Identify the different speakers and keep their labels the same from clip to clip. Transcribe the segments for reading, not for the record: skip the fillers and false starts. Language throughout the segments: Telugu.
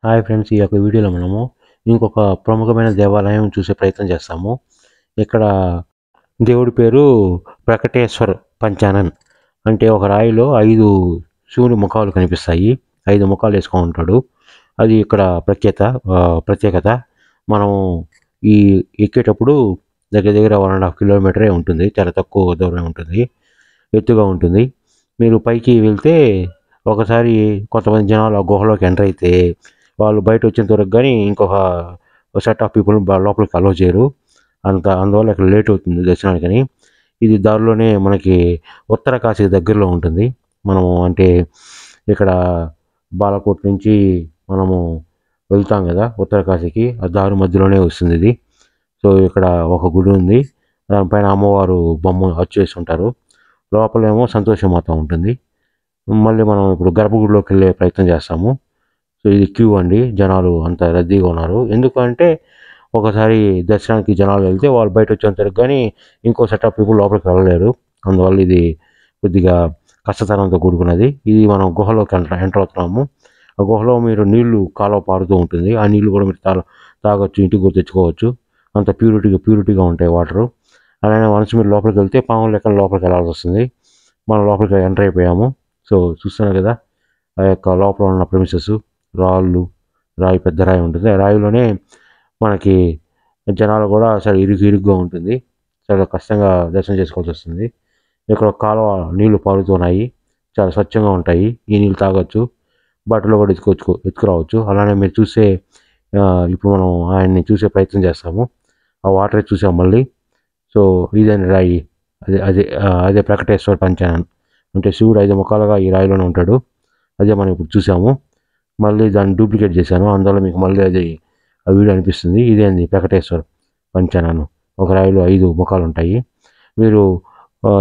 Speaker 1: హాయ్ ఫ్రెండ్స్, ఈ యొక్క వీడియోలో మనము ఇంకొక ప్రముఖమైన దేవాలయం చూసే ప్రయత్నం చేస్తాము. ఇక్కడ దేవుడి పేరు ప్రకటేశ్వర్ పంచానన్. అంటే ఒక రాయిలో 5 శివుని ముఖాలు కనిపిస్తాయి. 5 ముఖాలు వేసుకొని ఉంటాడు. అది ఇక్కడ ప్రత్యేకత. మనము ఈ ఎక్కేటప్పుడు దగ్గర దగ్గర 1.5 కిలోమీటరే ఉంటుంది. చాలా తక్కువ దూరం ఉంటుంది, ఎత్తుగా ఉంటుంది. మీరు పైకి వెళ్తే ఒకసారి కొంతమంది జనాలు ఆ గుహలోకి ఎంటర్ అయితే వాళ్ళు బయట వచ్చేంత వరకు కానీ ఇంకొక సెట్ ఆఫ్ పీపుల్ లోపలికి అలో చేయరు. అందువల్ల ఇక్కడ లేట్ అవుతుంది దర్శనానికని. ఇది దారిలోనే మనకి ఉత్తర కాశీ దగ్గరలో ఉంటుంది. మనము అంటే ఇక్కడ బాలకోట్ నుంచి మనము వెళ్తాం కదా ఉత్తర కాశీకి, ఆ దారి మధ్యలోనే వస్తుంది ఇది. సో ఇక్కడ ఒక గుడి ఉంది, దానిపైన అమ్మవారు బొమ్మ వచ్చేసి ఉంటారు. లోపలేమో సంతోషమాత ఉంటుంది. మళ్ళీ మనం ఇప్పుడు గర్భగుడిలోకి వెళ్ళే ప్రయత్నం చేస్తాము. సో ఇది క్యూ అండి, జనాలు అంత రద్దీగా ఉన్నారు. ఎందుకంటే ఒకసారి దర్శనానికి జనాలు వెళ్తే వాళ్ళు బయట వచ్చేంతవరకు కానీ ఇంకో సెట్ ఆఫ్ పీపుల్ లోపలికి వెళ్ళలేరు. అందువల్ల ఇది కొద్దిగా కష్టతరంతో కూడుకున్నది. ఇది మనం గుహలోకి ఎంటర్ అవుతున్నాము. ఆ గుహలో మీరు నీళ్లు కాలువ పారుతూ ఉంటుంది. ఆ నీళ్లు కూడా మీరు తాగొచ్చు, ఇంటికి కూడా తెచ్చుకోవచ్చు. అంత ప్యూరిటీగా ఉంటాయి వాటరు. అలానే వన్స్ మీరు లోపలికి వెళ్తే పాములు లెక్క లోపలికి వెళ్ళాల్సి వస్తుంది. మనం లోపలికి ఎంటర్ అయిపోయాము. సో చూస్తున్నారు కదా ఆ యొక్క లోపల ఉన్న ప్రెమిసెస్, రాయి పెద్ద రాయి ఉంటుంది. ఆ రాయిలోనే మనకి జనాలు కూడా చాలా ఇరుగ్గా ఉంటుంది. చాలా కష్టంగా దర్శనం చేసుకోవాల్సి వస్తుంది. ఇక్కడ కాలువ నీళ్లు పారుతున్నాయి, చాలా స్వచ్ఛంగా ఉంటాయి. ఈ నీళ్ళు తాగొచ్చు, బట్టలు కూడా ఎత్తుకురావచ్చు. అలానే మీరు చూసే ఇప్పుడు మనం ఆయన్ని చూసే ప్రయత్నం చేస్తాము. ఆ వాటర్ చూసాం మళ్ళీ. సో ఇదేంటి రాయి, అదే ప్రకటేశ్వర పంచానన్. అంటే శివుడు 5 ముఖాలుగా ఈ రాయిలోనే ఉంటాడు. అదే మనం ఇప్పుడు చూసాము. మళ్ళీ దాన్ని డూప్లికేట్ చేశాను, అందువల్ల మీకు మళ్ళీ ఆ వీడియో అనిపిస్తుంది. ఇదేంది ప్రకటేశ్వర్ పంచానన్. ఒక రాయిలో 5 ముఖాలు ఉంటాయి. మీరు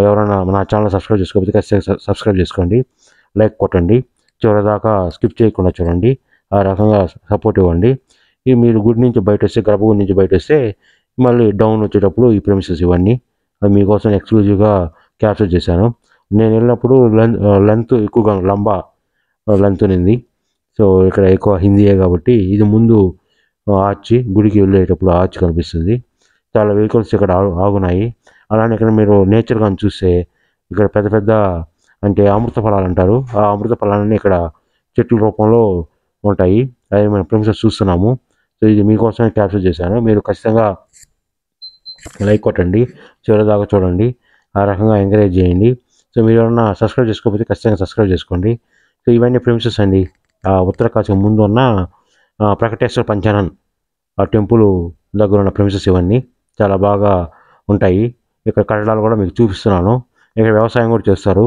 Speaker 1: ఎవరైనా నా ఛానల్ సబ్స్క్రైబ్ చేసుకోకపోతే ఖచ్చితంగా సబ్స్క్రైబ్ చేసుకోండి, లైక్ కొట్టండి, చివరిదాకా స్కిప్ చేయకుండా చూడండి. ఆ రకంగా సపోర్ట్ ఇవ్వండి. ఇవి మీరు గుడి నుంచి బయట వస్తే, గర్భగుడి నుంచి బయట వస్తే మళ్ళీ డౌన్ వచ్చేటప్పుడు ఈ ప్రెమిసెస్ ఇవన్నీ అవి మీకోసం ఎక్స్క్లూజివ్గా క్యాప్చర్ చేశాను. నేను వెళ్ళినప్పుడు లెంత్ ఎక్కువగా లంబా లెంత్ ఉంది. సో ఇక్కడ ఎక్కువ హిందీయే కాబట్టి ఇది ముందు ఆర్చి, గుడికి వెళ్ళేటప్పుడు ఆర్చి కనిపిస్తుంది. చాలా వెహికల్స్ ఇక్కడ ఆగున్నాయి. అలానే ఇక్కడ మీరు నేచర్ కానీ చూస్తే ఇక్కడ పెద్ద పెద్ద అంటే అమృత ఫలాలు అంటారు. ఆ అమృత ఫలాలన్నీ ఇక్కడ చెట్ల రూపంలో ఉంటాయి. అవి మనం ప్రెమిసెస్ చూస్తున్నాము. సో ఇది మీకోసమే క్యాప్చర్ చేశాను. మీరు ఖచ్చితంగా లైక్ కొట్టండి, చివరిదాకా చూడండి, ఆ రకంగా ఎంకరేజ్ చేయండి. సో మీరు ఎవరన్నా సబ్స్క్రైబ్ చేసుకోకపోతే ఖచ్చితంగా సబ్స్క్రైబ్ చేసుకోండి. సో ఇవన్నీ ప్రెమిసెస్ అండి. ఆ ఉత్తర కాశీ ముందు ఉన్న ప్రకటేశ్వర పంచానన్ ఆ టెంపుల్ దగ్గర ఉన్న ప్రెమిసెస్ ఇవన్నీ చాలా బాగా ఉంటాయి. ఇక్కడ కట్టడాలు కూడా మీకు చూపిస్తున్నాను. ఇక్కడ వ్యవసాయం కూడా చేస్తారు.